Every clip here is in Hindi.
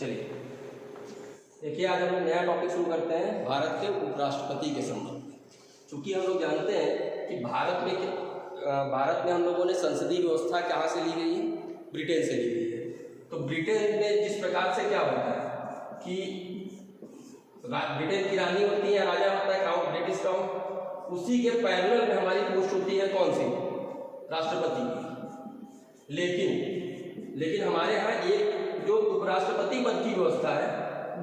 चलिए देखिए, आज हम लोग नया टॉपिक शुरू करते हैं भारत के उपराष्ट्रपति के संबंध में। चूँकि हम लोग जानते हैं कि भारत में हम लोगों ने संसदीय व्यवस्था कहाँ से ली गई है, ब्रिटेन से ली गई है। तो ब्रिटेन में जिस प्रकार से क्या होता है कि ब्रिटेन की रानी होती है, राजा होता है, क्राउन, ब्रिटिश क्राउन, उसी के पैरेलल में हमारी पोस्ट होती है कौन सी, राष्ट्रपति की। लेकिन हमारे यहाँ एक जो उपराष्ट्रपति पद की व्यवस्था है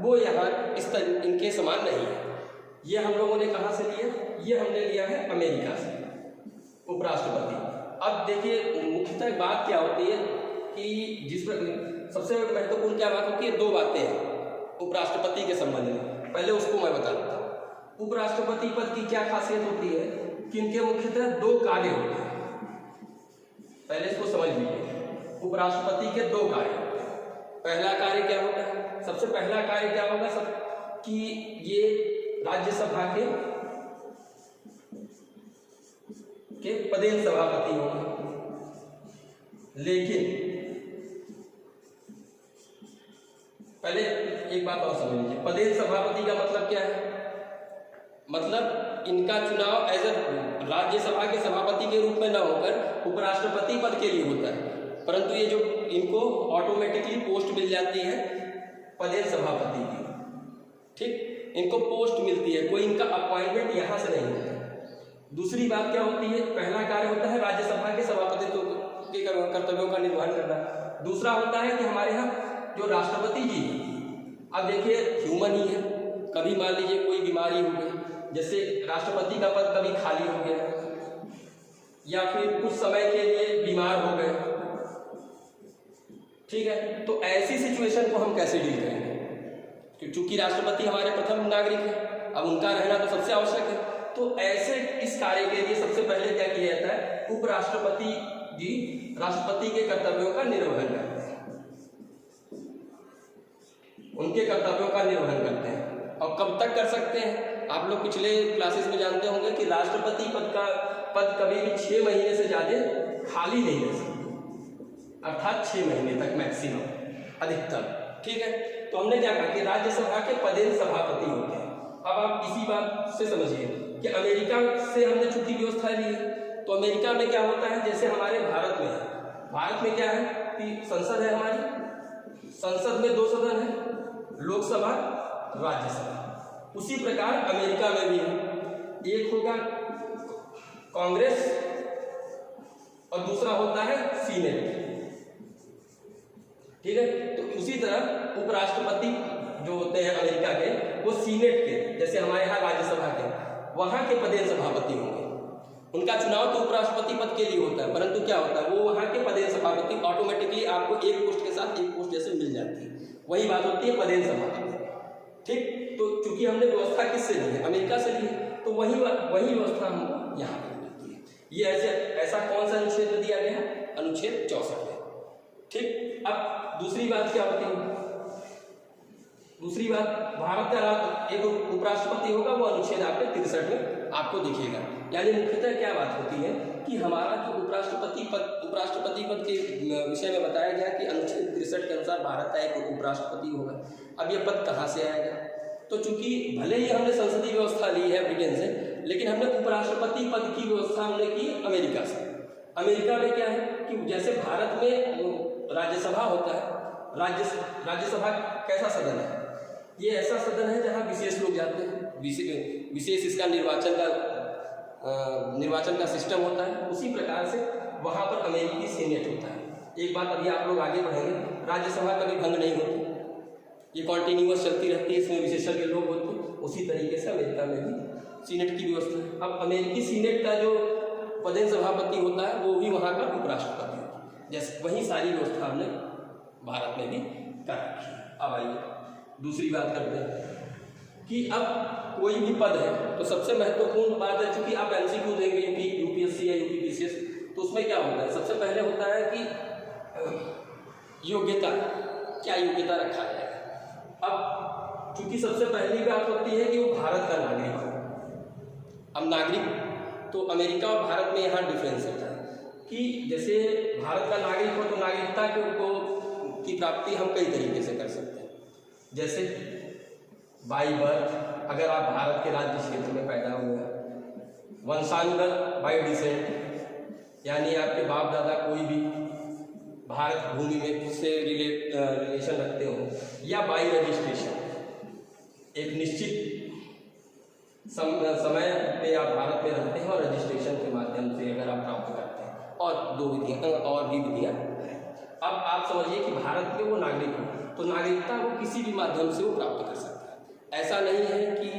वो यहाँ इनके समान नहीं है। ये हम लोगों ने कहाँ से लिया, ये हमने लिया है अमेरिका से उपराष्ट्रपति। अब देखिए मुख्यतः बात क्या होती है कि जिस पर सबसे महत्वपूर्ण क्या बात होती है, दो बातें हैं उपराष्ट्रपति के संबंध में। पहले उसको मैं बता देता हूँ। उपराष्ट्रपति पद की क्या खासियत होती है कि इनके मुख्यतः दो कार्य होते हैं। पहले इसको समझ लीजिए, उपराष्ट्रपति के दो कार्य होते हैं। पहला कार्य क्या होता है, सबसे पहला कार्य क्या होगा कि ये राज्यसभा के पदेन सभापति होंगे। लेकिन पहले एक बात और समझ लीजिए, पदेन सभापति का मतलब क्या है, मतलब इनका चुनाव एज राज्यसभा के सभापति के रूप में न होकर उपराष्ट्रपति पद के लिए होता है, परंतु ये जो इनको ऑटोमेटिकली पोस्ट मिल जाती है पदेन सभापति की, ठीक, इनको पोस्ट मिलती है, कोई इनका अपॉइंटमेंट यहाँ से नहीं होता है। दूसरी बात क्या होती है, पहला कार्य होता है राज्यसभा के सभापतित्व के कर्तव्यों का निर्वहन करना। दूसरा होता है कि हमारे यहाँ जो राष्ट्रपति जी, अब देखिए ह्यूमन ही है, कभी मान लीजिए कोई बीमारी हो गई, जैसे राष्ट्रपति का पद कभी खाली हो गया या फिर कुछ समय के लिए बीमार हो गए, ठीक है, तो ऐसी सिचुएशन को हम कैसे डील करेंगे, क्योंकि राष्ट्रपति हमारे प्रथम नागरिक हैं, अब उनका रहना तो सबसे आवश्यक है। तो ऐसे इस कार्य के लिए सबसे पहले क्या किया जाता है, उपराष्ट्रपति जी राष्ट्रपति के कर्तव्यों का निर्वहन करते हैं, उनके कर्तव्यों का निर्वहन करते हैं। और कब तक कर सकते हैं, आप लोग पिछले क्लासेस में जानते होंगे कि राष्ट्रपति पद कभी भी 6 महीने से ज़्यादा खाली नहीं रह सकते, अर्थात 6 महीने तक मैक्सिमम, अधिकतम, ठीक है। तो हमने क्या कहा कि राज्यसभा के पदेन सभापति होते हैं। अब आप इसी बात से समझिए कि अमेरिका से हमने छुट्टी व्यवस्था ली है, तो अमेरिका में क्या होता है, जैसे हमारे भारत में है, भारत में क्या है कि संसद है हमारी, संसद में 2 सदन है, लोकसभा, राज्यसभा। उसी प्रकार अमेरिका में भी है, एक होगा कांग्रेस और दूसरा होता है सीनेट, ठीक है। तो उसी तरह उपराष्ट्रपति जो होते हैं अमेरिका के, वो सीनेट के, जैसे हमारे यहाँ राज्यसभा के, वहाँ के पदेन सभापति होंगे। उनका चुनाव तो उपराष्ट्रपति पद के लिए होता है, परंतु क्या होता है, वो वहाँ के पदेन सभापति ऑटोमेटिकली आपको एक पोस्ट के साथ एक पोस्ट जैसे मिल जाती है, वही बात होती है पदेन सभापति, ठीक। तो चूंकि हमने व्यवस्था किससे ली है, अमेरिका से ली है, तो वही व्यवस्था हमको यहाँ पर मिलती है। ये ऐसा कौन सा अनुच्छेद दिया गया है, अनुच्छेद 64 है, ठीक। अब दूसरी बात क्या होती है, दूसरी बात, भारत का एक उपराष्ट्रपति होगा, वो अनुच्छेद आपके 63 में आपको दिखेगा। यानी मुख्यतः क्या बात होती है कि हमारा जो उपराष्ट्रपति पद के विषय में बताया गया कि अनुच्छेद 63 के अनुसार भारत का एक उपराष्ट्रपति होगा। अब ये पद कहाँ से आएगा, तो चूंकि भले ही हमने संसदीय व्यवस्था ली है ब्रिटेन से, लेकिन हमने उपराष्ट्रपति पद की व्यवस्था हमने की अमेरिका से। अमेरिका में क्या है कि जैसे भारत में राज्यसभा होता है, राज्यसभा कैसा सदन है, ये ऐसा सदन है जहाँ विशेष लोग जाते हैं, विशेष इसका निर्वाचन का सिस्टम होता है। उसी प्रकार से वहाँ पर अमेरिकी सीनेट होता है। एक बात अभी आप लोग आगे बढ़ेंगे, राज्यसभा कभी भंग नहीं होती, ये कॉन्टिन्यूअस चलती रहती है, इसमें विशेषज्ञ लोग होते हैं। उसी तरीके से अमेरिका में भी सीनेट की व्यवस्था है। अब अमेरिकी सीनेट का जो पदेन सभापति होता है वो भी वहाँ का उपराष्ट्रपति होता है, जैसे वही सारी व्यवस्था हमने भारत में भी कर रखी है। अब आइए दूसरी बात करते हैं कि अब कोई भी पद है तो सबसे महत्वपूर्ण बात है, चूंकि आप एमसीक्यू देंगे यूपीएससी या यूपीपीसीएस, तो उसमें क्या होता है, सबसे पहले होता है कि योग्यता, क्या योग्यता रखा जाएगा। अब चूंकि सबसे पहली बात होती है कि वो भारत का नागरिक हो। अब नागरिक तो अमेरिका और भारत में यहाँ डिफरेंस होता है कि जैसे भारत का नागरिक हो तो नागरिकता की प्राप्ति हम कई तरीके से कर सकते हैं। जैसे बाई बर्थ, अगर आप भारत के राज्य क्षेत्र में पैदा हुए हैं, वंशानुगत बाई डिसेंट, यानी आपके बाप दादा कोई भी भारत भूमि में से रिलेशन रखते हो, या बाई रजिस्ट्रेशन, एक निश्चित समय पे आप भारत में रहते हैं और रजिस्ट्रेशन के माध्यम से अगर आप प्राप्त करते हैं, और दो विधियाँ और भी विधियाँ हैं। अब आप समझिए कि भारत के वो नागरिक हो तो नागरिकता वो किसी भी माध्यम से वो प्राप्त कर सकता है। ऐसा नहीं है कि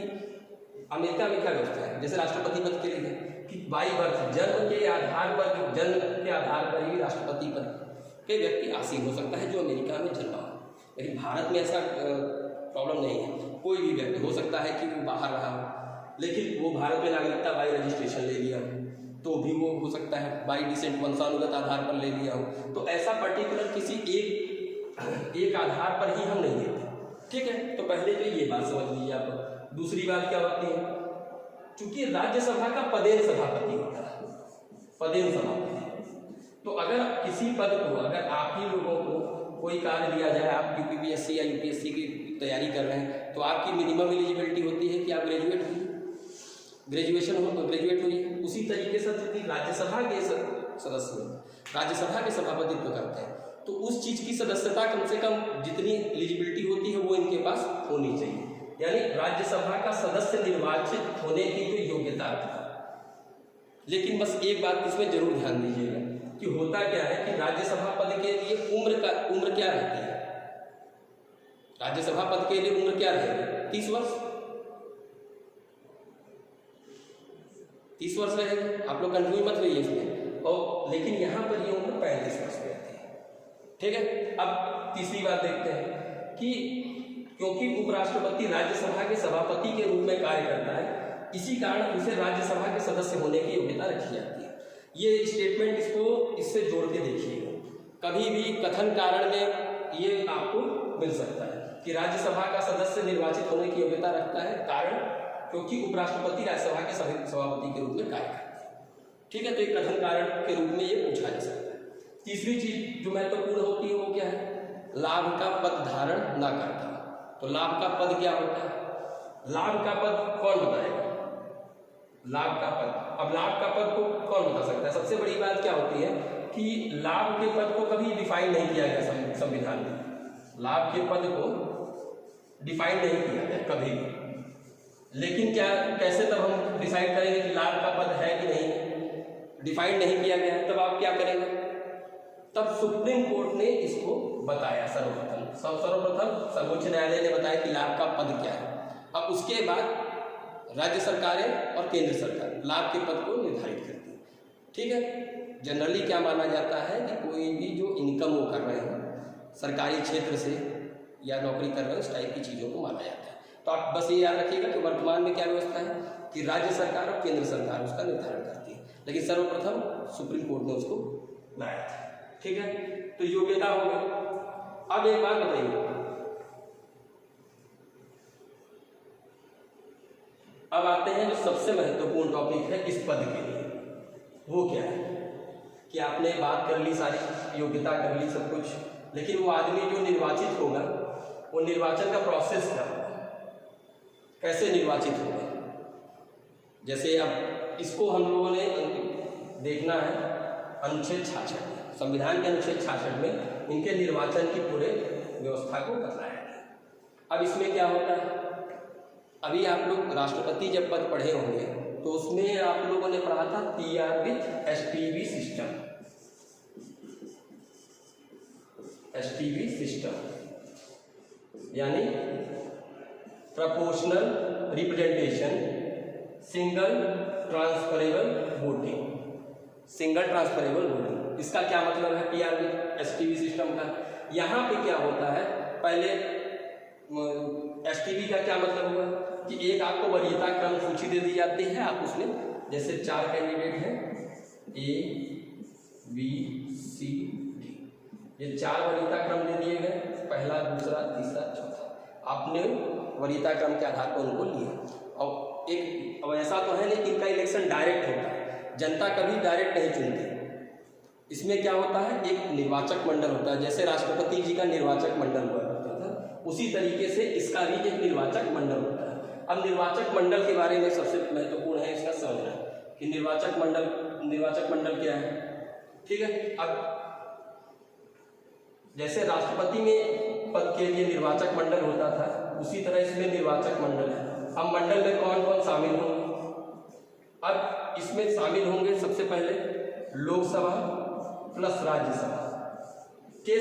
अमेरिका में क्या व्यवस्था है, जैसे राष्ट्रपति पद के लिए कि बाई बर्थ, जन्म के आधार पर, जन्म के आधार पर ही राष्ट्रपति पद के व्यक्ति आसीन हो सकता है जो अमेरिका में जन्मा हो। लेकिन भारत में ऐसा प्रॉब्लम नहीं है, कोई भी व्यक्ति हो सकता है कि वो बाहर रहा हो लेकिन वो भारत में नागरिकता बाई रजिस्ट्रेशन ले लिया हो तो भी वो हो सकता है, बाई डिसेंट वंशानुगत आधार पर ले लिया हो। तो ऐसा पर्टिकुलर किसी एक आधार पर ही हम नहीं देते, ठीक है। तो पहले तो ये बात समझ लीजिए आप। दूसरी बात क्या होती है, चूंकि राज्यसभा का पदेन सभापति होता है, पदेन सभापति, तो अगर किसी पद को, अगर आप ही लोगों को कोई कार्य दिया जाए, आप यूपीपीएससी या यूपीएससी की तैयारी कर रहे हैं, तो आपकी मिनिमम एलिजिबिलिटी होती है कि आप ग्रेजुएट होइए, ग्रेजुएट हुई। उसी तरीके से यदि राज्यसभा के सदस्य राज्यसभा के सभापतित्व करते हैं तो उस चीज़ की सदस्यता कम से कम जितनी एलिजिबिलिटी होती है वो इनके पास होनी चाहिए, यानी राज्यसभा का सदस्य निर्वाचित होने की जो योग्यता है। लेकिन बस एक बात इसमें जरूर ध्यान दीजिएगा कि होता क्या है कि राज्यसभा पद के लिए उम्र क्या रहती है, राज्यसभा पद के लिए उम्र क्या रहेगी, 30 वर्ष, 30 वर्ष रहेगी। आप लोग कंफ्यूज मत रहिए इसमें। और लेकिन यहाँ पर ये उम्र 35 वर्ष पे आती है, ठीक है। अब तीसरी बात देखते हैं कि क्योंकि उपराष्ट्रपति राज्यसभा के सभापति के रूप में कार्य करता है, इसी कारण उसे राज्यसभा के सदस्य होने की योग्यता रखी जाती है। ये स्टेटमेंट इससे जोड़ के देखिएगा, कभी भी कथन कारण में ये आपको मिल सकता है कि राज्यसभा का सदस्य निर्वाचित होने की योग्यता रखता है, कारण क्योंकि उपराष्ट्रपति राज्यसभा के सभापति के रूप में कार्य करते हैं, ठीक है। तो एक कथन कारण के रूप में ये पूछा जा सकता है। तीसरी चीज जो महत्वपूर्ण होती है वो क्या है, लाभ का पद धारण न करता। तो लाभ का पद क्या होता है, लाभ का पद कौन बताएगा, लाभ का पद। अब लाभ का पद को कौन बता सकता है, सबसे बड़ी बात क्या होती है कि लाभ के पद को कभी डिफाइन नहीं किया गया संविधान में, लाभ के पद को डिफाइन नहीं किया गया कभी भी। लेकिन क्या, कैसे तब हम डिसाइड करेंगे कि लाभ का पद है कि नहीं, डिफाइन नहीं किया गया है, तब आप क्या करेंगे, तब सुप्रीम कोर्ट ने इसको बताया सर्वप्रथम सर्वोच्च न्यायालय ने बताया कि लाभ का पद क्या है। अब उसके बाद राज्य सरकारें और केंद्र सरकार लाभ के पद को निर्धारित करती है, ठीक है। जनरली क्या माना जाता है कि कोई भी जो इनकम वो कर रहे हैं सरकारी क्षेत्र से या नौकरी कर रहे हैं, उस टाइप की चीज़ों को माना जाता है। तो आप बस ये याद रखिएगा कि वर्तमान में क्या व्यवस्था है कि राज्य सरकार और केंद्र सरकार उसका निर्धारण करती है, लेकिन सर्वप्रथम सुप्रीम कोर्ट ने उसको लाया था, ठीक है। तो योग्यता हो गई। अब एक बात बताइए, अब आते हैं जो सबसे महत्वपूर्ण टॉपिक है इस पद के लिए, वो क्या है कि आपने बात कर ली, सारी योग्यता कर ली, सब कुछ, लेकिन वो आदमी जो निर्वाचित होगा वो निर्वाचन का प्रोसेस क्या होगा, कैसे निर्वाचित होगा। जैसे अब इसको हम लोगों ने देखना है अनुच्छेद 66, संविधान के अनुच्छेद 66 में इनके निर्वाचन की पूरे व्यवस्था को करना है। अब इसमें क्या होता है, अभी आप लोग राष्ट्रपति जब पद पढ़े होंगे तो उसमें आप लोगों ने पढ़ा था PR with STV system, STV system यानी proportional representation single transferable voting, single transferable voting. इसका क्या मतलब है PR विथ STV सिस्टम का। यहाँ पे क्या होता है, पहले STV का क्या मतलब हुआ कि एक आपको वरीयता क्रम सूची दे दी जाती है, आप उसमें जैसे 4 कैंडिडेट हैं A B C D, ये 4 वरीयता क्रम दे दिए गए, पहला दूसरा तीसरा चौथा, आपने वरीयता क्रम के आधार पर उनको लिया। और एक अब ऐसा तो है नहीं कि इनका इलेक्शन डायरेक्ट होता है, जनता कभी डायरेक्ट नहीं चुनती। इसमें क्या होता है, एक निर्वाचक मंडल होता है, जैसे राष्ट्रपति जी का निर्वाचक मंडल हुआ करता था, उसी तरीके से इसका भी एक निर्वाचक मंडल होता है। अब निर्वाचक मंडल के बारे में सबसे महत्वपूर्ण है इसका समझना कि निर्वाचक मंडल क्या है। ठीक है, अब जैसे राष्ट्रपति में पद के लिए निर्वाचक मंडल होता था, उसी तरह इसमें निर्वाचक मंडल है। अब मंडल में कौन कौन शामिल होंगे? अब इसमें शामिल होंगे सबसे पहले लोकसभा प्लस राज्यसभा के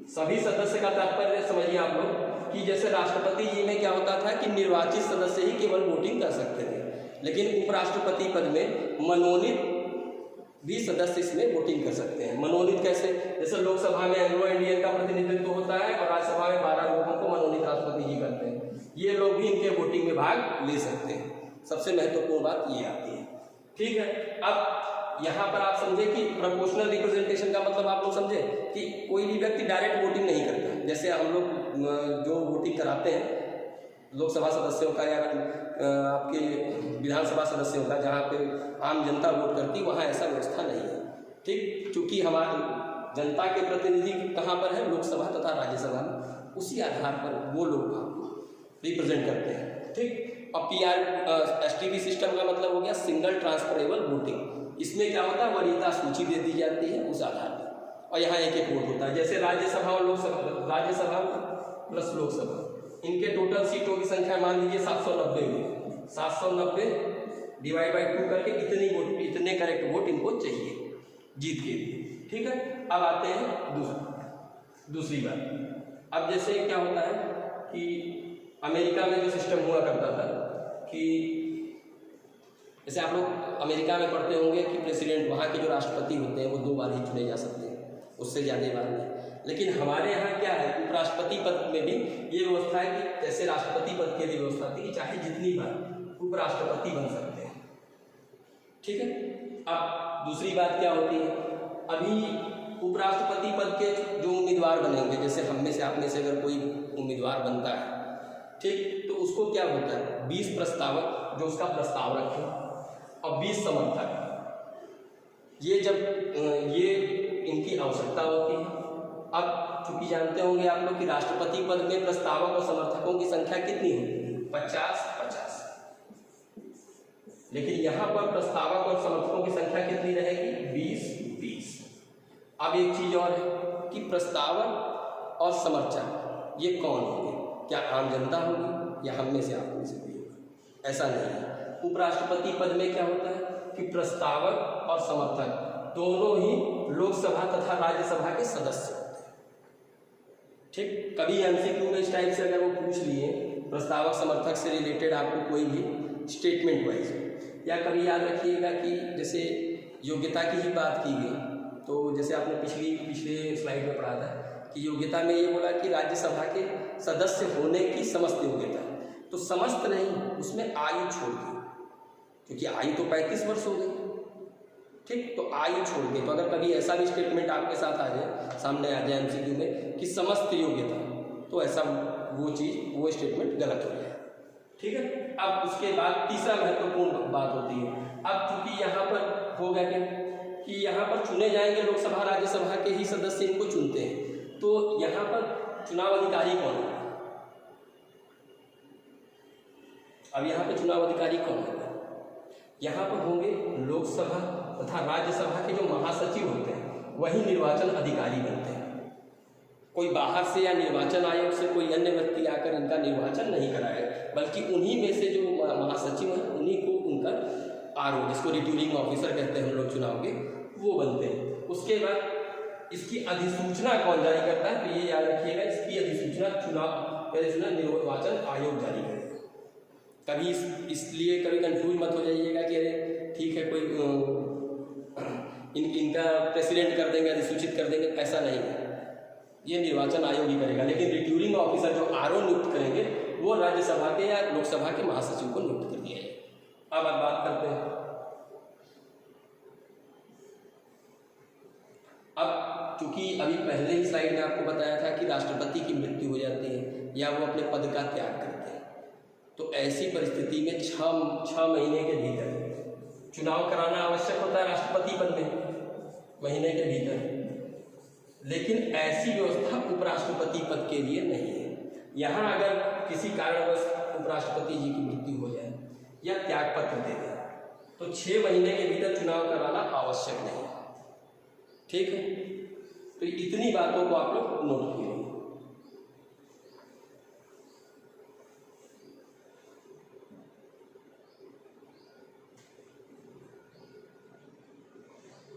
सभी सदस्य का तात्पर्य समझिए आप लोग कि जैसे राष्ट्रपति जी में क्या होता था कि निर्वाचित सदस्य ही केवल वोटिंग कर सकते थे, लेकिन उपराष्ट्रपति पद में मनोनीत भी सदस्य इसमें वोटिंग कर सकते हैं। मनोनीत कैसे? जैसे लोकसभा में एंग्लो इंडियन का प्रतिनिधित्व होता है और राज्यसभा में 12 लोगों को मनोनीत राष्ट्रपति जी करते हैं, ये लोग भी इनके वोटिंग में भाग ले सकते हैं। सबसे महत्वपूर्ण बात ये आती है। ठीक है, अब यहाँ पर आप समझे कि प्रोपोर्शनल रिप्रेजेंटेशन का मतलब आप लोग समझे कि कोई भी व्यक्ति डायरेक्ट वोटिंग नहीं करता। जैसे हम लोग जो वोटिंग कराते हैं लोकसभा सदस्यों का या आपके विधानसभा सदस्यों का, जहाँ पे आम जनता वोट करती, वहाँ ऐसा व्यवस्था नहीं है। ठीक, क्योंकि हमारी जनता के प्रतिनिधि कहाँ पर है? लोकसभा तथा राज्यसभा में, उसी आधार पर वो लोग रिप्रेजेंट करते हैं। ठीक, और STV सिस्टम का मतलब हो गया सिंगल ट्रांसफरेबल वोटिंग। इसमें क्या होता है? वरीयता सूची दे दी जाती है उस आधार पर, और यहाँ एक वोट होता है। जैसे राज्यसभा और लोकसभा, राज्यसभा प्लस लोकसभा, इनके टोटल सीटों की संख्या मान लीजिए 790 हुई। 790 डिवाइड बाई 2 करके इतने करेक्ट वोट इनको चाहिए जीत के लिए। ठीक है, अब आते हैं दूसरी बात। अब जैसे क्या होता है कि अमेरिका में जो सिस्टम हुआ करता था कि जैसे आप लोग अमेरिका में पढ़ते होंगे कि प्रेसिडेंट, वहाँ के जो राष्ट्रपति होते हैं वो 2 बार ही चुने जा सकते हैं, उससे ज़्यादा बार नहीं। लेकिन हमारे यहाँ क्या है, उपराष्ट्रपति पद में भी ये व्यवस्था है कि जैसे राष्ट्रपति पद के लिए व्यवस्था थी कि चाहे जितनी बार उपराष्ट्रपति बन सकते हैं। ठीक है, अब दूसरी बात क्या होती है, अभी उपराष्ट्रपति पद के जो उम्मीदवार बनेंगे, जैसे हम में से आप में से अगर कोई उम्मीदवार बनता है, ठीक, तो उसको क्या होता है, 20 प्रस्तावक जो उसका प्रस्ताव रखें और 20 समर्थक, ये जब ये इनकी आवश्यकता होती है। अब चूंकि जानते होंगे आप लोग कि राष्ट्रपति पद में प्रस्तावक और समर्थकों की संख्या कितनी होगी? 50-50। लेकिन यहाँ पर प्रस्तावक और समर्थकों की संख्या कितनी रहेगी? 20-20। अब एक चीज और है कि प्रस्तावक और समर्थक ये कौन होंगे? क्या आम जनता होगी या हम में से आप में से कोई होगा? ऐसा नहीं है। उपराष्ट्रपति पद में क्या होता है कि प्रस्तावक और समर्थक दोनों ही लोकसभा तथा राज्यसभा के सदस्य होते हैं। ठीक, कभी MCQ में इस टाइप से अगर वो पूछ लिए प्रस्तावक समर्थक से रिलेटेड आपको कोई भी स्टेटमेंट वाइज, या कभी याद रखिएगा कि जैसे योग्यता की ही बात की गई, तो जैसे आपने पिछले स्लाइड में पढ़ा था कि योग्यता में ये बोला कि राज्यसभा के सदस्य होने की समस्त योग्यता, तो समस्त नहीं, उसमें आयु छोड़ दी, क्योंकि आयु तो 35 वर्ष हो गई। ठीक, तो आयु छोड़ के, तो अगर कभी ऐसा भी स्टेटमेंट आपके साथ आ जाए, सामने आ जाए MCQ में कि समस्त योग्यता, तो ऐसा वो स्टेटमेंट गलत हो जाए। ठीक है, अब उसके बाद तीसरा महत्वपूर्ण बात होती है। अब चूंकि यहाँ पर हो गया कि यहाँ पर चुने जाएंगे लोकसभा राज्यसभा के ही सदस्य, इनको चुनते हैं, तो यहाँ पर चुनाव अधिकारी कौन है? अब यहाँ पे चुनाव अधिकारी कौन होगा? यहाँ पर होंगे लोकसभा तथा राज्यसभा के जो महासचिव होते हैं, वही निर्वाचन अधिकारी बनते हैं। कोई बाहर से या निर्वाचन आयोग से कोई अन्य व्यक्ति आकर इनका निर्वाचन नहीं कराए, बल्कि उन्हीं में से जो महासचिव हैं उन्हीं को उनका RO, जिसको रिटर्निंग ऑफिसर कहते हैं हम लोग चुनाव के, वो बनते हैं। उसके बाद इसकी अधिसूचना कौन जारी करता है? तो ये याद रखिएगा, इसकी अधिसूचना निर्वाचन आयोग जारी करेगा। कभी इसलिए कभी कंफ्यूज मत हो जाइएगा कि अरे ठीक है कोई इनका प्रेसिडेंट कर देंगे, अधिसूचित कर देंगे, ऐसा नहीं है, ये निर्वाचन आयोग ही करेगा। लेकिन रिटर्निंग ऑफिसर जो RO नियुक्त करेंगे वो राज्यसभा के या लोकसभा के महासचिव को नियुक्त कर दिया जाएगा। अब बात करते हैं, अब चूंकि अभी पहले ही स्लाइड में आपको बताया था कि राष्ट्रपति की मृत्यु हो जाती है या वो अपने पद का त्याग करते हैं, तो ऐसी परिस्थिति में 6 महीने के भीतर चुनाव कराना आवश्यक होता है राष्ट्रपति पद में, महीने के भीतर। लेकिन ऐसी व्यवस्था उपराष्ट्रपति पद के लिए नहीं है। यहाँ अगर किसी कारणवश उपराष्ट्रपति जी की मृत्यु हो जाए या त्याग पत्र दे दें तो 6 महीने के भीतर चुनाव कराना आवश्यक नहीं है। ठीक है, तो इतनी बातों को आप लोग नोट कीजिए।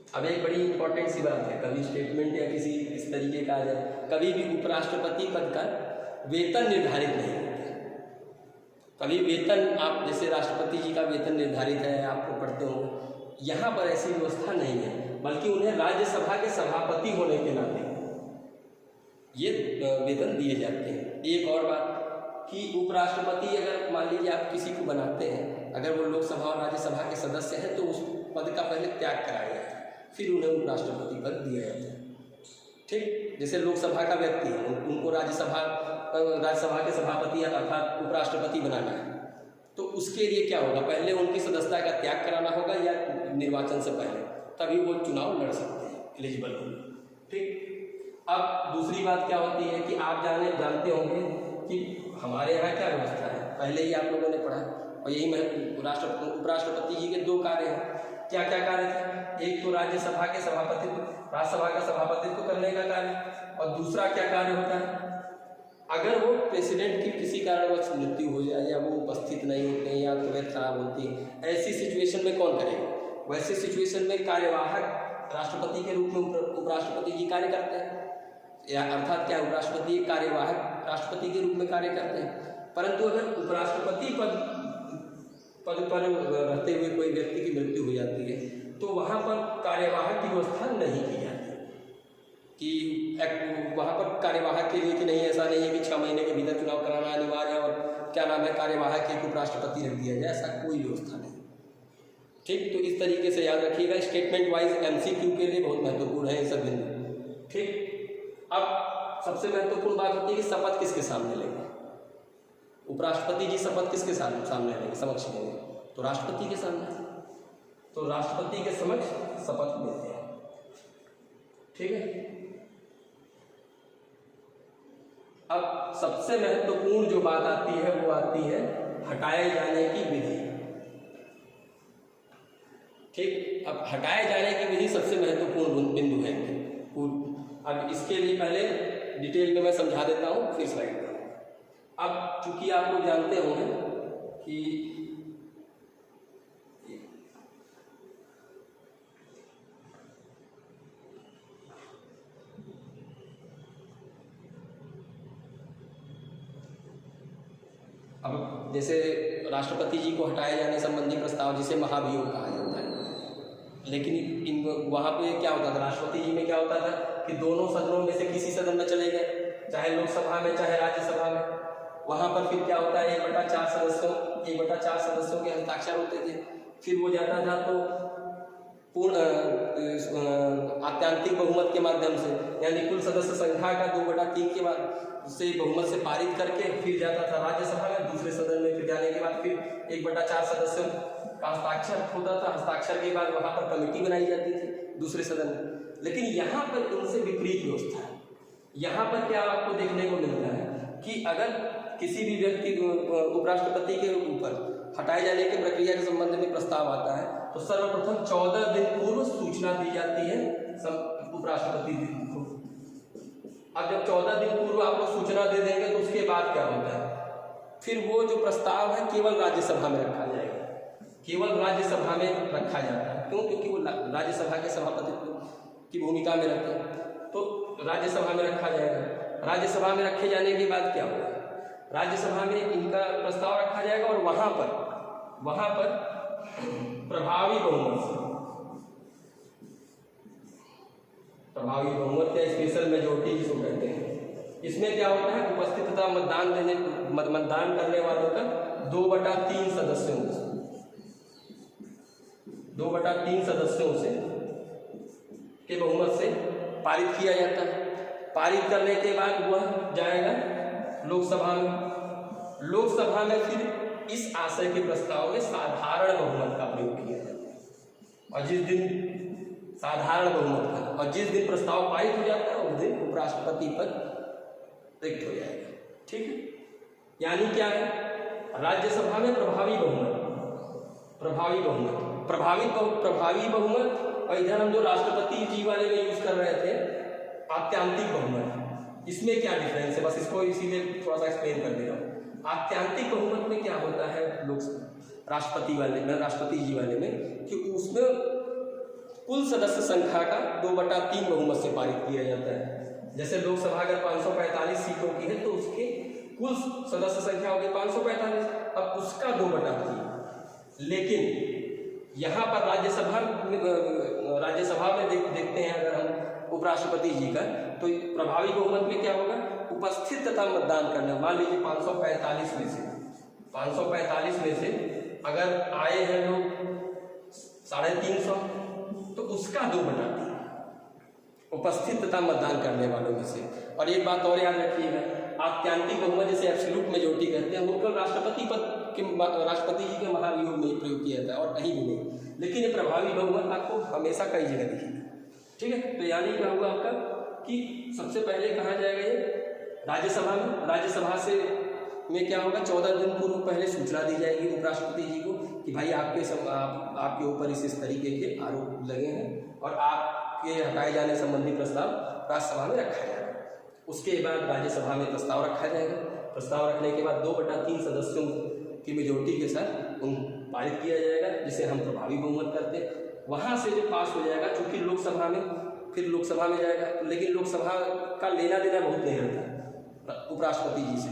अब एक बड़ी इंपॉर्टेंट सी बात है, कभी स्टेटमेंट या किसी इस तरीके का आ जाए, कभी भी उपराष्ट्रपति पद का वेतन निर्धारित नहीं होता। कभी वेतन आप जैसे राष्ट्रपति जी का वेतन निर्धारित है, आपको पढ़ते हो, यहाँ पर ऐसी व्यवस्था नहीं है, बल्कि उन्हें राज्यसभा के सभापति होने के नाते ये वेतन दिए जाते हैं। एक और बात कि उपराष्ट्रपति अगर मान लीजिए आप किसी को बनाते हैं, अगर वो लोकसभा और राज्यसभा के सदस्य हैं तो उस पद का पहले त्याग कराया जाता है, फिर उन्हें उपराष्ट्रपति पद दिया जाता है। ठीक, जैसे लोकसभा का व्यक्ति है, उनको राज्यसभा के सभापति अर्थात उपराष्ट्रपति बनाना है, तो उसके लिए क्या होगा, पहले उनकी सदस्यता का त्याग कराना होगा या निर्वाचन से पहले, तभी वो चुनाव लड़ सकते हैं, एलिजिबल होंगे। ठीक, अब दूसरी बात क्या होती है कि आप जानते होंगे कि हमारे यहाँ क्या व्यवस्था है, पहले ही आप लोगों ने पढ़ा, और यही उपराष्ट्रपति जी के 2 कार्य हैं। क्या क्या कार्य थे, एक तो राज्यसभा के राज्यसभा का सभापतित्व करने का कार्य, और दूसरा क्या कार्य होता है, अगर वो प्रेसिडेंट की किसी कारणवश मृत्यु हो जाए या वो उपस्थित नहीं होते हैं या तबीयत खराब होती है, ऐसी सिचुएशन में कौन करेगा, वैसे सिचुएशन में कार्यवाहक राष्ट्रपति के रूप में उपराष्ट्रपति जी कार्य करते हैं, या अर्थात क्या उपराष्ट्रपति कार्यवाहक राष्ट्रपति के रूप में कार्य करते हैं। परंतु अगर उपराष्ट्रपति पद पर रहते हुए कोई व्यक्ति की मृत्यु हो जाती है तो वहाँ पर कार्यवाहक की व्यवस्था नहीं की जाती कि वहाँ पर कार्यवाहक के लिए कि नहीं, ऐसा नहीं है कि 6 महीने के भीतर चुनाव कराना अनिवार्य है और क्या नाम है कार्यवाहक के उपराष्ट्रपति रख दिया जाए, ऐसा कोई व्यवस्था नहीं। ठीक, तो इस तरीके से याद रखिएगा, स्टेटमेंट वाइज MCQ के लिए बहुत महत्वपूर्ण है ये सब बिंदु। ठीक, अब सबसे महत्वपूर्ण बात होती है कि शपथ किसके सामने लेंगे, उपराष्ट्रपति जी शपथ किसके सामने लेंगे, समक्ष लेंगे, तो राष्ट्रपति के सामने, तो राष्ट्रपति के समक्ष शपथ लेते हैं। ठीक है, अब सबसे महत्वपूर्ण जो बात आती है वो आती है हटाए जाने की विधि। ठीक, अब हटाए जाने की विधि सबसे महत्वपूर्ण बिंदु है। अब इसके लिए पहले डिटेल में मैं समझा देता हूँ, फिर स्लाइड पर। अब चूंकि आप लोग जानते होंगे कि अब जैसे राष्ट्रपति जी को हटाए जाने संबंधी प्रस्ताव जिसे महाभियोग कहा जाता है, लेकिन वहाँ पे क्या होता था, राष्ट्रपति जी में क्या होता था कि दोनों सदनों में से किसी सदन में चले गए, चाहे लोकसभा में चाहे राज्यसभा में, वहाँ पर फिर क्या होता है 1/4 सदस्यों के हस्ताक्षर होते थे, फिर वो जाता था तो पूर्ण आत्यांतिक बहुमत के माध्यम से, यानी कुल सदस्य संख्या का 2/3 के बाद से बहुमत से पारित करके फिर जाता था राज्यसभा में, दूसरे सदन में फिर जाने के बाद फिर 1/4 सदस्यों का हस्ताक्षर होता था, हस्ताक्षर के बाद वहाँ पर कमेटी बनाई जाती थी दूसरे सदन में। लेकिन यहाँ पर इनसे विपरीत व्यवस्था है। यहाँ पर क्या आपको देखने को मिलता है कि अगर किसी भी व्यक्ति उपराष्ट्रपति के ऊपर हटाए जाने की प्रक्रिया के संबंध में प्रस्ताव आता है तो सर्वप्रथम 14 दिन पूर्व सूचना दी जाती है उपराष्ट्रपति को। अब जब 14 दिन पूर्व आप लोग सूचना दे देंगे तो उसके बाद क्या होता है, फिर वो जो प्रस्ताव है केवल राज्यसभा में रखा जाएगा, केवल राज्यसभा में रखा जाता है। क्यों? क्योंकि वो राज्यसभा के सभापति की भूमिका में रहते हैं, तो राज्यसभा में रखा जाएगा। राज्यसभा में रखे जाने के बाद क्या होगा, राज्यसभा में इनका प्रस्ताव रखा जाएगा और वहाँ पर प्रभावी बहुमत या स्पेशल मेजोरिटी जिसको कहते हैं, इसमें क्या होता है उपस्थितता मतदान करने वालों का 2/3 सदस्यों से के बहुमत से पारित किया जाता है। पारित करने के बाद वह जाएगा लोकसभा में फिर इस आशय के प्रस्ताव में साधारण बहुमत का प्रयोग किया जाता है। और जिस दिन साधारण बहुमत का, और जिस दिन प्रस्ताव पारित हो जाता है उस दिन उपराष्ट्रपति पद रिक्त हो जाएगा। ठीक है, यानी क्या है, राज्यसभा में प्रभावी बहुमत, प्रभावी बहुमत, और इधर हम जो राष्ट्रपति जी वाले में यूज कर रहे थे आत्यांतिक बहुमत, इसमें क्या डिफरेंस है, बस इसको इसीलिए थोड़ा सा एक्सप्लेन कर दे रहा हूँ। आत्यांतिक बहुमत में क्या होता है लोग राष्ट्रपति जी वाले में, कि उसमें कुल सदस्य संख्या का 2/3 बहुमत से पारित किया जाता है। जैसे लोकसभा अगर 545 सीटों की है तो उसके कुल सदस्य संख्या होगी 545, अब उसका 2/3। लेकिन यहाँ पर राज्यसभा में देखते हैं अगर हम उपराष्ट्रपति जी का, तो प्रभावी बहुमत में क्या होगा, उपस्थित तथा मतदान करने, मान लीजिए 545 में से अगर आए हैं लोग 350, तो उसका 2/3 उपस्थित तथा मतदान करने वालों में से। और एक बात और याद रखिएगा, आत्यांतिक बहुमत जैसे एब्सोल्यूट मेजॉरिटी कहते हैं, वो केवल राष्ट्रपति जी के महाभियोग में प्रयोग किया जाता है और कहीं भी नहीं। लेकिन ये प्रभावी बहुमत आपको हमेशा कई जगह दिखेगा। ठीक है, तो यानी क्या हुआ आपका कि सबसे पहले कहा जाएगा ये राज्यसभा में, राज्यसभा से में क्या होगा, 14 दिन पूर्व पहले सूचना दी जाएगी उपराष्ट्रपति जी को कि भाई आपके ऊपर इस तरीके के आरोप लगे हैं और आपके हटाए जाने संबंधी प्रस्ताव राज्यसभा में रखा जाएगा। उसके बाद राज्यसभा में प्रस्ताव रखा जाएगा। प्रस्ताव रखने के बाद 2/3 सदस्यों की मेजोरिटी के साथ उन पारित किया जाएगा, जिसे हम प्रभावी बहुमत करते हैं। वहाँ से जो पास हो जाएगा, चूँकि लोकसभा में जाएगा, लेकिन लोकसभा का लेना देना बहुत नहीं रहता उपराष्ट्रपति जी से,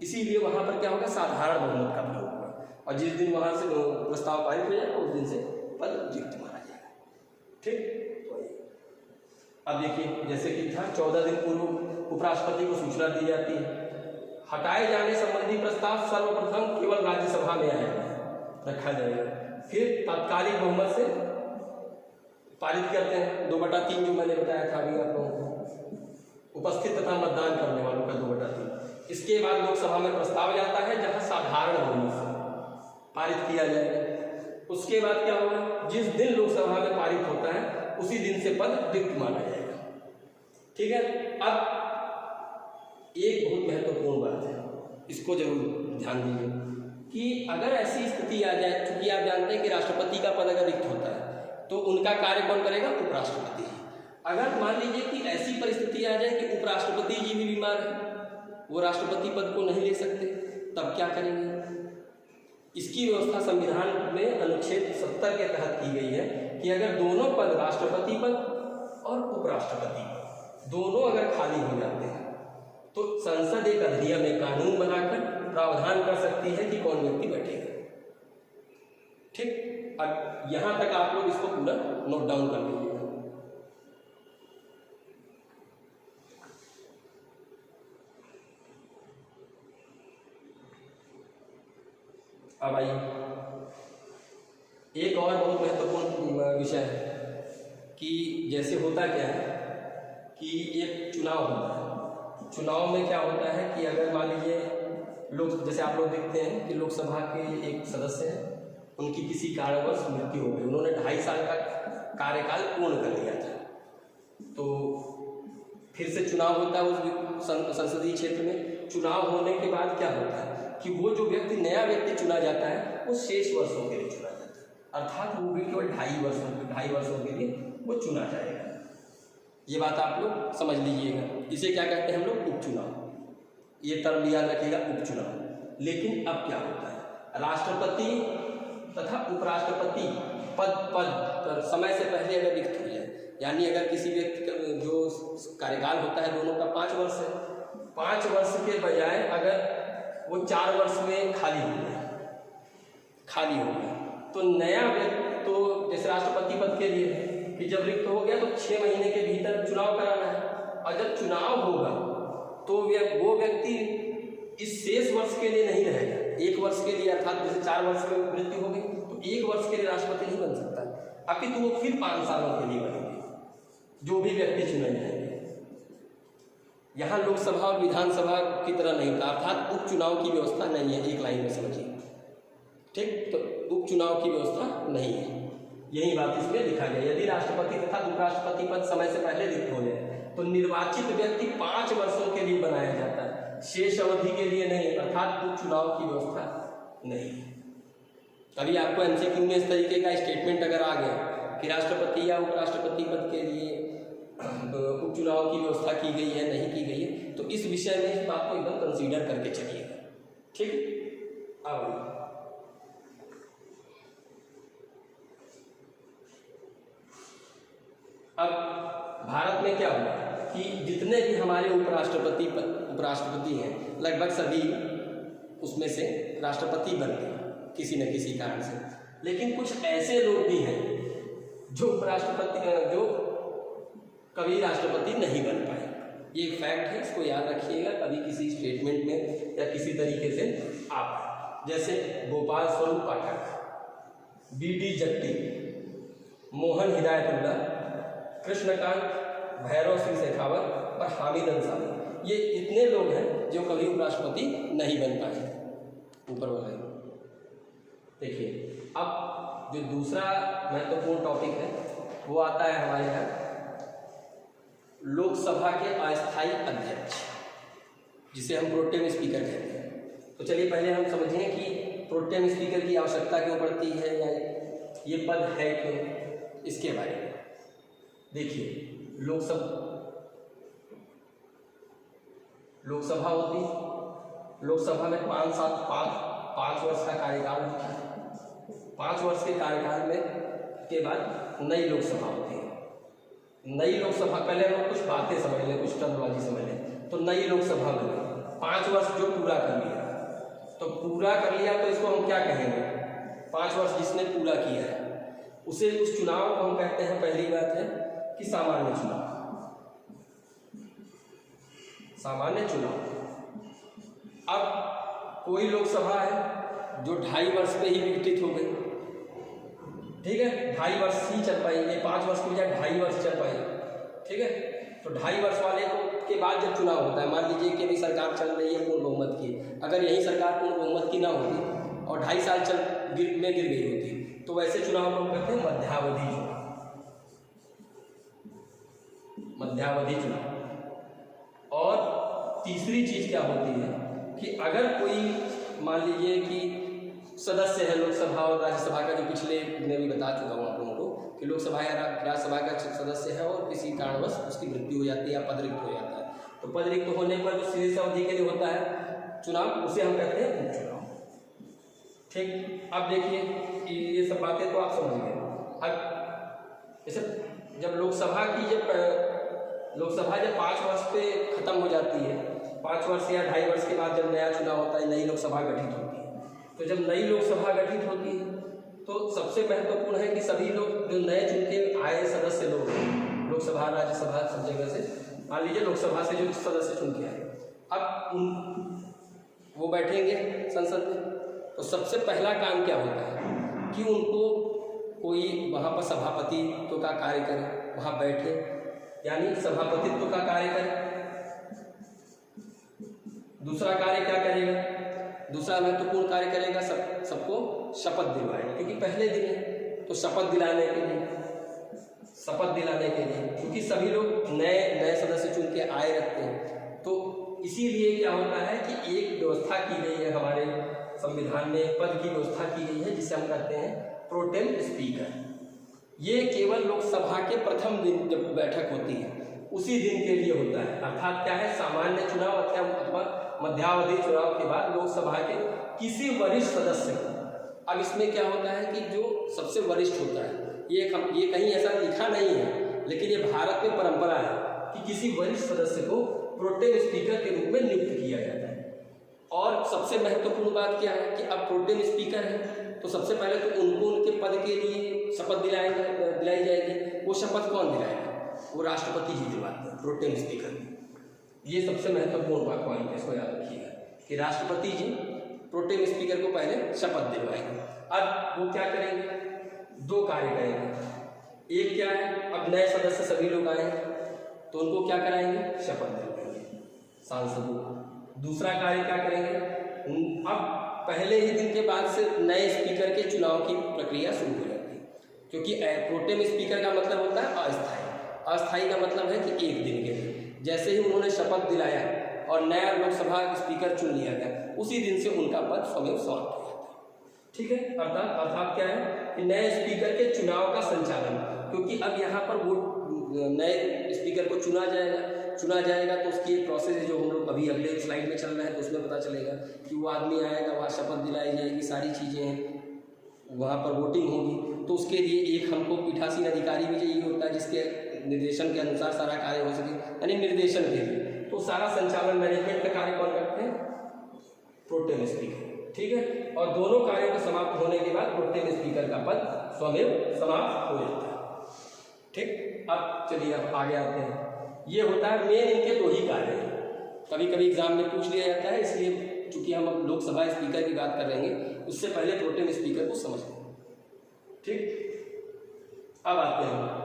इसीलिए वहाँ पर क्या होगा, साधारण बहुमत का प्रयोग होगा, और जिस दिन वहाँ से प्रस्ताव पारित हो जाएगा उस दिन से पद रिक्त माना जाएगा। ठीक, अब देखिए जैसे कि था 14 दिन पूर्व उपराष्ट्रपति को सूचना दी जाती है। हटाए जाने संबंधी प्रस्ताव सर्वप्रथम केवल राज्यसभा में आएगा, रखा जाएगा, फिर तात्कालिक बहुमत से पारित करते हैं 2/3, जो मैंने बताया था अभी आप लोगों को, उपस्थित तथा मतदान करने वालों का 2/3। इसके बाद लोकसभा में प्रस्ताव जाता है जहां साधारण बहुमत से पारित किया जाएगा। उसके बाद क्या होगा, जिस दिन लोकसभा में पारित होता है उसी दिन से पद रिक्त माना जाएगा। ठीक है, अब एक बहुत महत्वपूर्ण बात है, इसको जरूर ध्यान दीजिए कि अगर ऐसी स्थिति आ जाए, क्योंकि आप जानते हैं कि राष्ट्रपति का पद अगर रिक्त होता है तो उनका कार्य कौन करेगा, उपराष्ट्रपति। अगर मान लीजिए कि ऐसी परिस्थिति आ जाए कि उपराष्ट्रपति जी भी बीमार है, वो राष्ट्रपति पद को नहीं ले सकते, तब क्या करेंगे? इसकी व्यवस्था संविधान में अनुच्छेद 70 के तहत की गई है कि अगर दोनों पद, राष्ट्रपति पद और उपराष्ट्रपति पद, दोनों अगर खाली हो जाते हैं तो संसद एक अधिनियम में कानून बनाकर प्रावधान कर सकती है कि कौन व्यक्ति बैठेगा। ठीक, अब यहां तक आप लोग इसको पूरा नोट डाउन कर लीजिएगा। अब आइए, एक और बहुत महत्वपूर्ण विषय है कि जैसे होता क्या है कि एक चुनाव होता है। चुनाव में क्या होता है कि अगर मान लीजिए लोग, जैसे आप लोग देखते हैं कि लोकसभा के एक सदस्य हैं, उनकी किसी कारणवश मृत्यु हो गई, उन्होंने 2.5 साल का कार्यकाल पूर्ण कर लिया था, तो फिर से चुनाव होता है उस संसदीय क्षेत्र में। चुनाव होने के बाद क्या होता है कि वो जो व्यक्ति, नया व्यक्ति चुना जाता है, वो शेष वर्षों के लिए चुना जाता है, अर्थात वो भी केवल 2.5 वर्षों के लिए वो चुना जाएगा। ये बात आप लोग समझ लीजिएगा। इसे क्या कहते हैं हम लोग, उपचुनाव। ये टर्म याद रखिएगा, उपचुनाव। लेकिन अब क्या होता है, राष्ट्रपति तथा उपराष्ट्रपति पद समय से पहले अगर रिक्त हो जाए, यानी अगर किसी व्यक्ति का जो कार्यकाल होता है दोनों का 5 वर्ष है, 5 वर्ष के बजाय अगर वो 4 वर्ष में खाली हो गया, तो नया व्यक्ति, तो जैसे राष्ट्रपति पद के लिए कि जब रिक्त हो गया तो 6 महीने के भीतर चुनाव कराना है, और जब चुनाव होगा तो वो व्यक्ति इस शेष वर्ष के लिए नहीं रहेगा, 1 वर्ष के लिए, अर्थात जैसे 4 वर्ष में मृत्यु हो गई तो 1 वर्ष के लिए राष्ट्रपति नहीं बन सकता, अपितु वो फिर 5 सालों के लिए बनेंगे जो भी व्यक्ति चुने जाएंगे। यहाँ लोकसभा और विधानसभा की तरह नहीं होता, अर्थात उपचुनाव की व्यवस्था नहीं है, एक लाइन में समझिए। ठीक, तो उपचुनाव की व्यवस्था नहीं है। यही बात इसमें लिखा गया। यदि राष्ट्रपति तथा उपराष्ट्रपति पद समय से पहले रिक्त हो जाए तो निर्वाचित व्यक्ति 5 वर्षों के लिए बनाया जाता है, शेष अवधि के लिए नहीं, अर्थात उपचुनाव की व्यवस्था नहीं। कभी आपको एमसीक्यू में इस तरीके का स्टेटमेंट अगर आ गया कि राष्ट्रपति या उपराष्ट्रपति पद के लिए उपचुनाव की व्यवस्था की गई है नहीं की गई है, तो इस विषय में इस बात को एकदम कंसीडर करके चलिएगा। ठीक, अब भारत में क्या हुआ कि जितने भी हमारे उपराष्ट्रपति हैं लगभग सभी उसमें से राष्ट्रपति बन गए किसी न किसी कारण से, लेकिन कुछ ऐसे लोग भी हैं जो जो कभी राष्ट्रपति नहीं बन पाए। ये एक फैक्ट है, इसको याद रखिएगा, कभी किसी स्टेटमेंट में या किसी तरीके से आ पाए। जैसे गोपाल स्वरूप पाठक, BD जट्टी, मोहन हिदायतुल्ला, कृष्णकांत, भैरव सिंह शेखावत और हामिद अंसारी, ये इतने लोग हैं जो कभी उपराष्ट्रपति नहीं बन पाए ऊपर वाले। देखिए, अब जो दूसरा महत्वपूर्ण टॉपिक है वो आता है हमारे यहाँ लोकसभा के अस्थायी अध्यक्ष, जिसे हम प्रोटेम स्पीकर कहते हैं। तो चलिए पहले हम समझें कि प्रोटेम स्पीकर की आवश्यकता क्यों पड़ती है या ये पद है क्यों, इसके बारे में देखिए। लोकसभा होती, लोकसभा में 5 वर्ष का कार्यकाल होता है। 5 वर्ष के कार्यकाल में के बाद नई लोकसभा होती है। नई लोकसभा, पहले हम कुछ बातें समझ लें, कुछ टर्मोलॉजी समझ लें। तो नई लोकसभा बनी, 5 वर्ष जो पूरा कर लिया, तो पूरा कर लिया तो इसको हम क्या कहेंगे? 5 वर्ष जिसने पूरा किया है उसे, उस चुनाव को हम कहते हैं, पहली बात है कि सामान्य चुनाव। सामान्य चुनाव। अब कोई लोकसभा है जो 2.5 वर्ष पे ही विघटित हो गई, ठीक है, 2.5 वर्ष ही चल पाई, ये 5 वर्ष की बजाय 2.5 वर्ष चल पाई, ठीक है। तो 2.5 वर्ष वाले के बाद जब चुनाव होता है, मान लीजिए कि अभी सरकार चल रही है पूर्ण बहुमत की, अगर यही सरकार पूर्ण बहुमत की ना होती और 2.5 साल गिर गई होती, तो वैसे चुनाव को हम कहते हैं मध्यावधि चुनाव। मध्यावधि चुनाव। और तीसरी चीज क्या होती है कि अगर कोई मान लीजिए कि सदस्य है लोकसभा और राज्यसभा का, जो पिछले मैं भी बता चुका हूँ आप लोगों को कि लोकसभा या राज्यसभा का सदस्य है और किसी कारणवश उसकी मृत्यु हो जाती है या पद रिक्त हो जाता है, तो पद रिक्त होने पर जो शेष अवधि के लिए होता है चुनाव, उसे हम कहते हैं उपचुनाव। ठीक, अब देखिए कि ये सब बातें तो आप समझ गए। अब जैसे जब लोकसभा जब 5 वर्ष पे खत्म हो जाती है, 5 वर्ष या 2.5 वर्ष के बाद जब नया चुनाव होता है, नई लोकसभा गठित होती है, तो जब नई लोकसभा गठित होती है तो सबसे महत्वपूर्ण है कि सभी लोग जो नए चुन के आए सदस्य लोग हैं, लोकसभा राज्यसभा सब जगह से, मान लीजिए लोकसभा से जो सदस्य चुन के आए, अब वो बैठेंगे संसद में, तो सबसे पहला काम क्या होता है कि उनको कोई वहाँ पर सभापतित्व का कार्य करे, वहाँ बैठे, यानी सभापतित्व का कार्य करे। दूसरा कार्य क्या करेगा? दूसरा महत्वपूर्ण कार्य करेगा, सबको शपथ दिलवाएगा, क्योंकि पहले दिन है तो शपथ दिलाने के लिए, क्योंकि सभी लोग नए सदस्य चुन के आए रहते हैं, तो इसीलिए क्या होता है कि एक व्यवस्था की गई है हमारे संविधान में, एक पद की व्यवस्था की गई है जिसे हम कहते हैं प्रोटेम स्पीकर। ये केवल लोकसभा के प्रथम दिन जब बैठक होती है उसी दिन के लिए होता है, अर्थात क्या है, सामान्य चुनाव अथवा मध्यावधि चुनाव के बाद लोकसभा के किसी वरिष्ठ सदस्य को। अब इसमें क्या होता है कि जो सबसे वरिष्ठ होता है, ये कहीं ऐसा लिखा नहीं है, लेकिन ये भारत में परंपरा है कि किसी वरिष्ठ सदस्य को प्रोटेम स्पीकर के रूप में नियुक्त किया जाता है। और सबसे महत्वपूर्ण बात क्या है कि अब प्रोटेम स्पीकर है तो सबसे पहले तो उनको उनके पद के लिए शपथ दिलाई जाएगी। वो शपथ कौन दिलाएगा? वो राष्ट्रपति जी दिलवाते हैं, प्रोटेम स्पीकर। ये सबसे महत्वपूर्ण पॉइंट है, इसको याद रखिएगा कि राष्ट्रपति जी प्रोटेम स्पीकर को पहले शपथ दिलवाएंगे। अब वो क्या करेंगे? 2 कार्य करेंगे। एक क्या है, अब नए सदस्य सभी लोग आए तो उनको क्या कराएंगे? शपथ दिलवाएंगे सांसदों को। दूसरा कार्य क्या करेंगे? अब पहले ही दिन के बाद से नए स्पीकर के चुनाव की प्रक्रिया शुरू हो जाती है। क्योंकि प्रोटेम स्पीकर का मतलब होता है अस्थायी। अस्थायी का मतलब है कि एक दिन के लिए। जैसे ही उन्होंने शपथ दिलाया और नया लोकसभा स्पीकर चुन लिया गया, उसी दिन से उनका पद स्वयं समाप्त हो जाता है। ठीक है, अर्थात क्या है कि नए स्पीकर के चुनाव का संचालन, क्योंकि अब यहाँ पर वो नए स्पीकर को चुना जाएगा तो उसकी एक प्रोसेस है जो हम लोग अभी अगले स्लाइड में चल रहा है, तो उसमें पता चलेगा कि वो आदमी आएगा, वहाँ शपथ दिलाई जाएगी, सारी चीज़ें हैं, वहाँ पर वोटिंग होगी। तो उसके लिए एक हमको पीठासीन अधिकारी भी चाहिए होता है जिसके निर्देशन के अनुसार सारा कार्य हो सके, यानी निर्देशन के लिए। तो सारा संचालन मैनेजमेंट का कार्य कौन करते हैं? Pro tem speaker. ठीक है, और दोनों कार्यों के समाप्त होने के बाद प्रोटेम स्पीकर का पद स्वयं समाप्त हो जाता है। ठीक, अब चलिए अब आगे आते हैं। ये होता है मेन, इनके दो ही कार्य हैं। कभी कभी एग्जाम में पूछ लिया जाता है, इसलिए चूंकि हम अब लोकसभा स्पीकर की बात कर रहे हैं, उससे पहले प्रोटेम स्पीकर को समझ लें। ठीक, अब आते हैं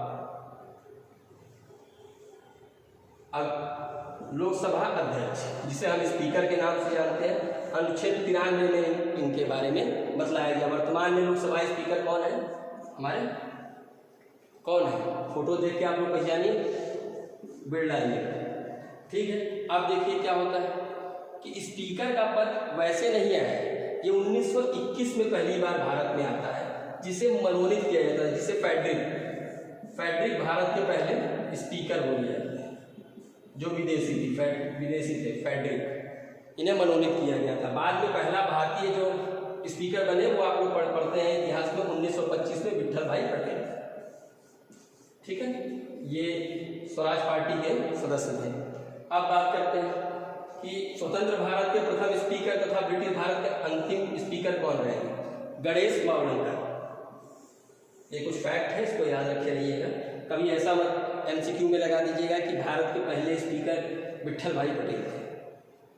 अब लोकसभा अध्यक्ष, जिसे हम स्पीकर के नाम से जानते हैं। अनुच्छेद 93 में इनके बारे में बतलाया गया। वर्तमान में लोकसभा स्पीकर कौन है हमारे? कौन है? फोटो देख के आप लोग पहचानिए, बिरला जी। ठीक है, अब देखिए क्या होता है कि स्पीकर का पद वैसे नहीं आया है, ये 1921 में पहली बार भारत में आता है, जिसे मनोनीत किया जाता है, जिसे फेडरिक भारत के पहले स्पीकर बोले जाते हैं, जो विदेशी थे फेडरिक, इन्हें मनोनीत किया गया था। बाद में पहला भारतीय जो स्पीकर बने वो आप लोग पढ़ते हैं इतिहास में 1925 में विट्ठल भाई पटेल। ठीक है, ये स्वराज पार्टी के सदस्य थे। अब बात करते हैं कि स्वतंत्र भारत के प्रथम स्पीकर तथा ब्रिटिश भारत के अंतिम स्पीकर कौन रहे? गणेश मावलंकर। ये कुछ फैक्ट है, इसको याद रखे रहिएगा। कभी ऐसा मत एमसीक्यू में लगा दीजिएगा कि भारत के पहले स्पीकर विट्ठल भाई पटेल थे।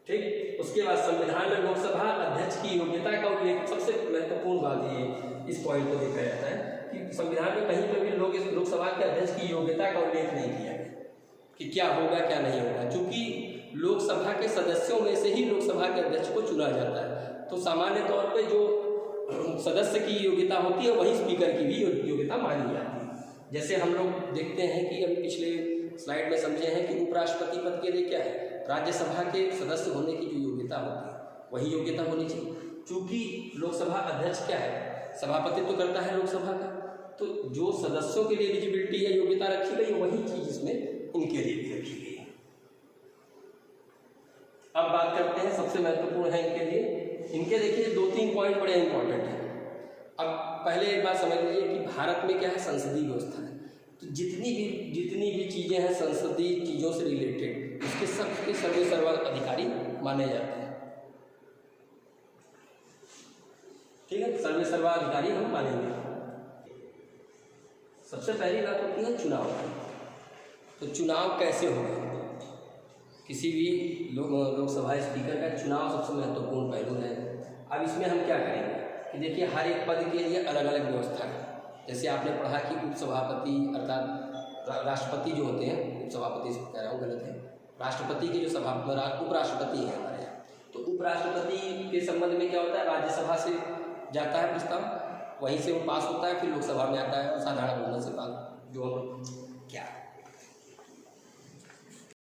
ठीक, उसके बाद संविधान में लोकसभा अध्यक्ष की योग्यता का उल्लेख, सबसे महत्वपूर्ण बात ये इस पॉइंट को देखा जाता है कि संविधान में कहीं पर भी लोकसभा के अध्यक्ष की योग्यता का उल्लेख नहीं किया गया कि क्या होगा क्या नहीं होगा, क्योंकि लोकसभा के सदस्यों में से ही लोकसभा के अध्यक्ष को चुना जाता है। तो सामान्य तौर पर जो सदस्य की योग्यता होती है वही स्पीकर की भी योग्यता मानी जाती है। जैसे हम लोग देखते हैं कि हम पिछले स्लाइड में समझे हैं कि उपराष्ट्रपति पद के लिए क्या है, राज्यसभा के सदस्य होने की जो योग्यता होती है वही योग्यता होनी चाहिए। चूंकि लोकसभा अध्यक्ष क्या है, सभापतित्व करता है लोकसभा का, तो जो सदस्यों के लिए एलिजिबिलिटी या योग्यता रखी गई वही चीज इसमें इनके लिए भी रखी गई है। अब बात करते हैं सबसे महत्वपूर्ण है इनके लिए। इनके देखिए 2-3 पॉइंट बड़े इंपॉर्टेंट हैं। अब पहले एक बात समझ लीजिए कि भारत में क्या है, संसदीय व्यवस्था है। तो जितनी भी चीज़ें हैं संसदीय चीज़ों से रिलेटेड, उसके सबके सर्वाधिकारी माने जाते हैं। ठीक है, सर्वाधिकारी हम मानेंगे। सबसे पहली बात होती है चुनाव। तो चुनाव कैसे होगा? किसी भी लोकसभा स्पीकर का चुनाव सबसे महत्वपूर्ण पहलू है। अब इसमें हम क्या करेंगे कि देखिए हर एक पद के लिए अलग अलग व्यवस्था है। जैसे आपने पढ़ा कि उपसभापति अर्थात राष्ट्रपति जो होते हैं, उपसभापति से कह रहा हूँ गलत है, राष्ट्रपति के जो उपराष्ट्रपति हैं हमारे यहाँ, तो उपराष्ट्रपति के संबंध में क्या होता है, राज्यसभा से जाता है प्रस्ताव, वहीं से वो पास होता है, फिर लोकसभा में आता है और साधारण बहुमत से पास, जो हम क्या